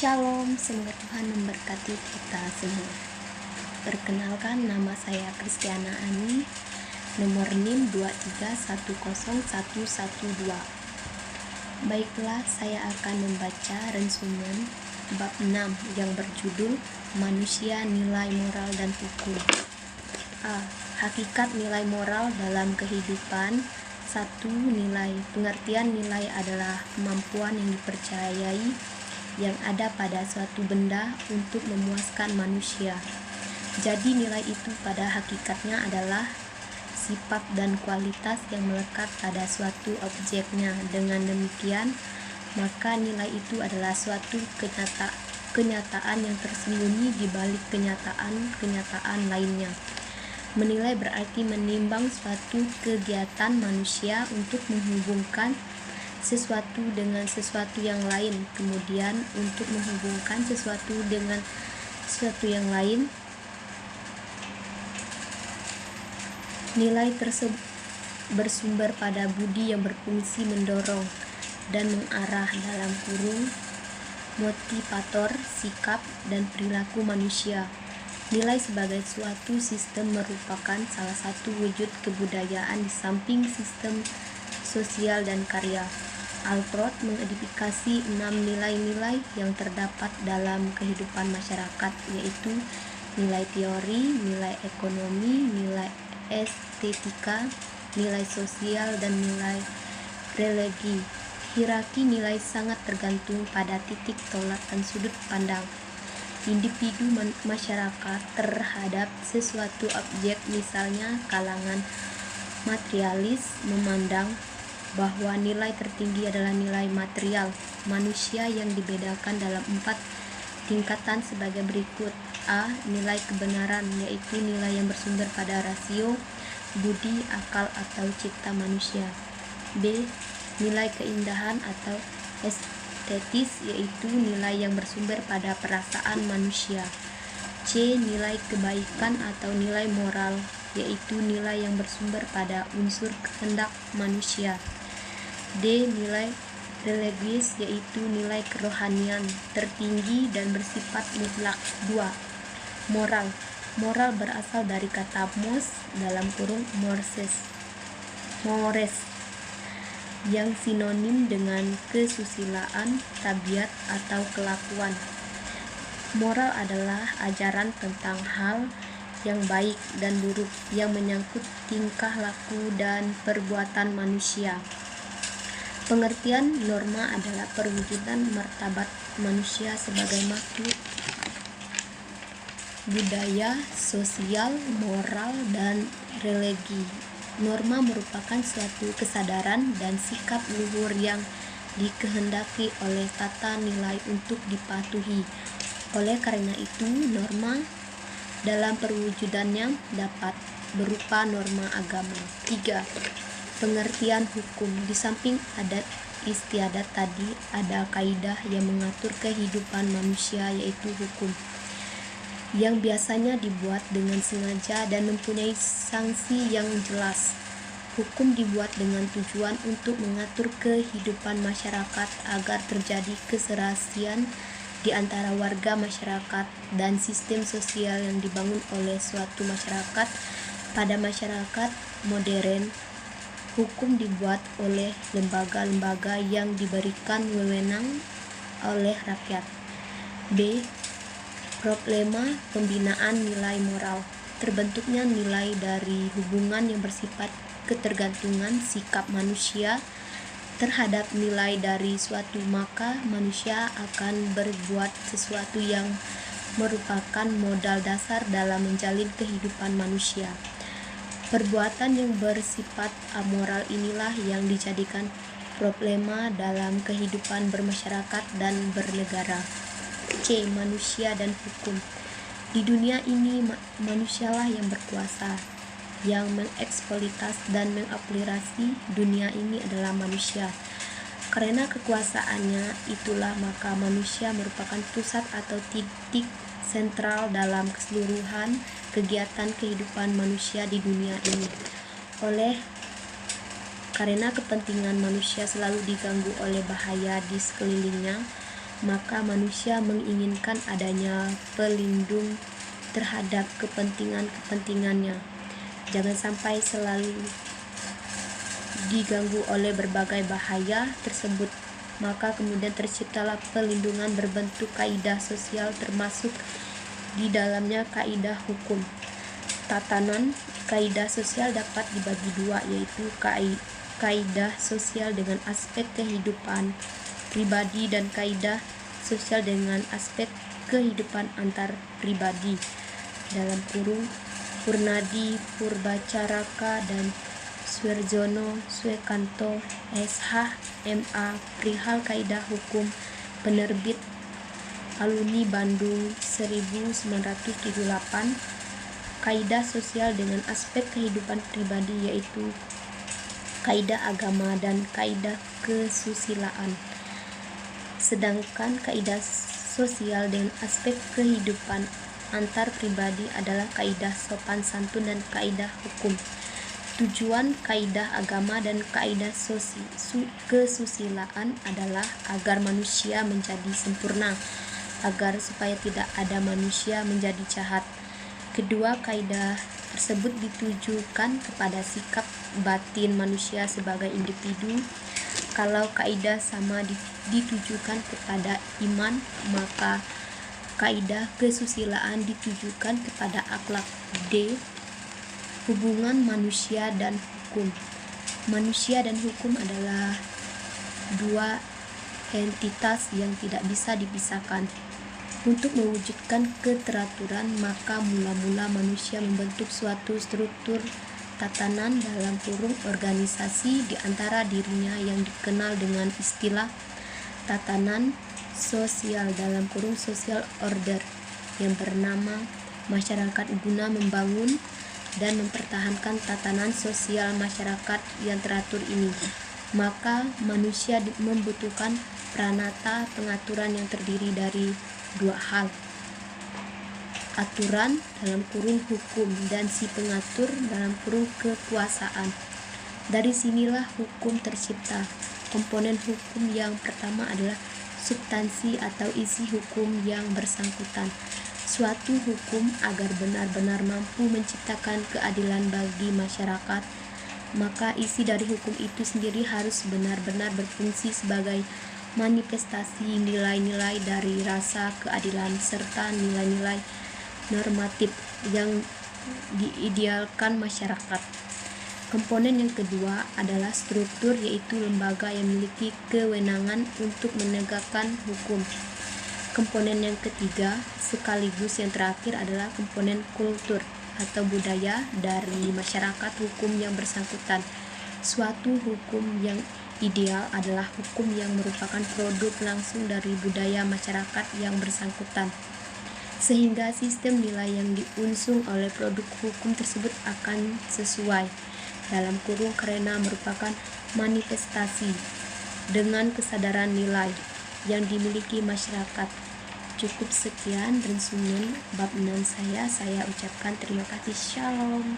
Shalom, semoga Tuhan memberkati kita semua. Perkenalkan, nama saya Kristiana Ani, nomor NIM 2310112. Baiklah, saya akan membaca resumen bab 6 yang berjudul Manusia, Nilai Moral dan Hukum. A. Hakikat nilai moral dalam kehidupan. 1. Nilai. Pengertian nilai adalah kemampuan yang dipercayai yang ada pada suatu benda untuk memuaskan manusia. Jadi nilai itu pada hakikatnya adalah sifat dan kualitas yang melekat pada suatu objeknya. Dengan demikian, maka nilai itu adalah suatu kenyataan yang tersembunyi di balik kenyataan lainnya. Menilai berarti menimbang suatu kegiatan manusia untuk menghubungkan sesuatu dengan sesuatu yang lain, kemudian untuk menghubungkan sesuatu dengan sesuatu yang lain, nilai tersebut bersumber pada budi yang berfungsi mendorong dan mengarah motivator, sikap, dan perilaku manusia. Nilai sebagai suatu sistem merupakan salah satu wujud kebudayaan di samping sistem sosial dan karya. Alfred mengidentifikasi 6 nilai-nilai yang terdapat dalam kehidupan masyarakat, yaitu nilai teori, nilai ekonomi, nilai estetika, nilai sosial, dan nilai religi. Hierarki nilai sangat tergantung pada titik tolak dan sudut pandang individu masyarakat terhadap sesuatu objek. Misalnya, kalangan materialis memandang bahwa nilai tertinggi adalah nilai material manusia yang dibedakan dalam 4 tingkatan sebagai berikut. A. Nilai kebenaran, yaitu nilai yang bersumber pada rasio, budi, akal, atau cipta manusia. B. Nilai keindahan atau estetis, yaitu nilai yang bersumber pada perasaan manusia. C. Nilai kebaikan atau nilai moral, yaitu nilai yang bersumber pada unsur kehendak manusia. D. Nilai religius, yaitu nilai kerohanian tertinggi dan bersifat mutlak. 2. Moral. Moral berasal dari kata mos mores yang sinonim dengan kesusilaan, tabiat, atau kelakuan. Moral adalah ajaran tentang hal yang baik dan buruk yang menyangkut tingkah laku dan perbuatan manusia. Pengertian norma adalah perwujudan martabat manusia sebagai makhluk budaya, sosial, moral, dan religi. Norma merupakan suatu kesadaran dan sikap luhur yang dikehendaki oleh tata nilai untuk dipatuhi. Oleh karena itu, norma dalam perwujudannya dapat berupa norma agama. 3. Pengertian hukum. Di samping adat istiadat tadi, ada kaidah yang mengatur kehidupan manusia, yaitu hukum, yang biasanya dibuat dengan sengaja dan mempunyai sanksi yang jelas. Hukum dibuat dengan tujuan untuk mengatur kehidupan masyarakat agar terjadi keserasian di antara warga masyarakat dan sistem sosial yang dibangun oleh suatu masyarakat. Pada masyarakat modern, hukum dibuat oleh lembaga-lembaga yang diberikan wewenang oleh rakyat. B. Problema pembinaan nilai moral. Terbentuknya nilai dari hubungan yang bersifat ketergantungan sikap manusia terhadap nilai dari suatu, maka manusia akan berbuat sesuatu yang merupakan modal dasar dalam menjalin kehidupan manusia. Perbuatan yang bersifat amoral inilah yang dijadikan problema dalam kehidupan bermasyarakat dan bernegara. C. Manusia dan hukum. Di dunia ini, manusialah yang berkuasa, yang mengeksploitasi dan mengaplikasi dunia ini adalah manusia. Karena kekuasaannya itulah, maka manusia merupakan pusat atau titik sentral dalam keseluruhan kegiatan kehidupan manusia di dunia ini. Karena kepentingan manusia selalu diganggu oleh bahaya di sekelilingnya, maka manusia menginginkan adanya pelindung terhadap kepentingan-kepentingannya. Jangan sampai selalu diganggu oleh berbagai bahaya tersebut, maka kemudian terciptalah pelindungan berbentuk kaidah sosial, termasuk di dalamnya kaidah hukum. Tatanan kaidah sosial dapat dibagi dua, yaitu kaidah sosial dengan aspek kehidupan pribadi dan kaidah sosial dengan aspek kehidupan antar pribadi. Dalam kurung Purnadi Purbacaraka dan Suerjono Suekanto SH MA perihal kaidah hukum, penerbit Aluni Bandung 1978. Kaidah sosial dengan aspek kehidupan pribadi yaitu kaidah agama dan kaidah kesusilaan. Sedangkan kaidah sosial dengan aspek kehidupan antar pribadi adalah kaidah sopan santun dan kaidah hukum. Tujuan kaidah agama dan kaidah kesusilaan adalah agar manusia menjadi sempurna, agar supaya tidak ada manusia menjadi jahat. Kedua kaidah tersebut ditujukan kepada sikap batin manusia sebagai individu. Kalau kaidah sama ditujukan kepada iman, maka kaidah kesusilaan ditujukan kepada akhlak. D. Hubungan manusia dan hukum. Manusia dan hukum adalah dua entitas yang tidak bisa dipisahkan. Untuk mewujudkan keteraturan, maka mula-mula manusia membentuk suatu struktur tatanan dalam kurung organisasi di antara dirinya yang dikenal dengan istilah tatanan sosial dalam kurung social order yang bernama masyarakat, guna membangun dan mempertahankan tatanan sosial masyarakat yang teratur ini. Maka manusia membutuhkan pranata pengaturan yang terdiri dari dua hal, aturan dalam kurung hukum dan si pengatur dalam kurung kekuasaan. Dari sinilah hukum tercipta. Komponen hukum yang pertama adalah substansi atau isi hukum yang bersangkutan. Suatu hukum agar benar-benar mampu menciptakan keadilan bagi masyarakat, maka isi dari hukum itu sendiri harus benar-benar berfungsi sebagai manifestasi nilai-nilai dari rasa keadilan serta nilai-nilai normatif yang diidealkan masyarakat. Komponen yang kedua adalah struktur, yaitu lembaga yang memiliki kewenangan untuk menegakkan hukum. Komponen yang ketiga sekaligus yang terakhir adalah komponen kultur atau budaya dari masyarakat hukum yang bersangkutan. Suatu hukum yang ideal adalah hukum yang merupakan produk langsung dari budaya masyarakat yang bersangkutan, sehingga sistem nilai yang diusung oleh produk hukum tersebut akan sesuai dalam kurung karena merupakan manifestasi dengan kesadaran nilai yang dimiliki masyarakat. Cukup sekian resumen bab 6 saya ucapkan terima kasih. Shalom.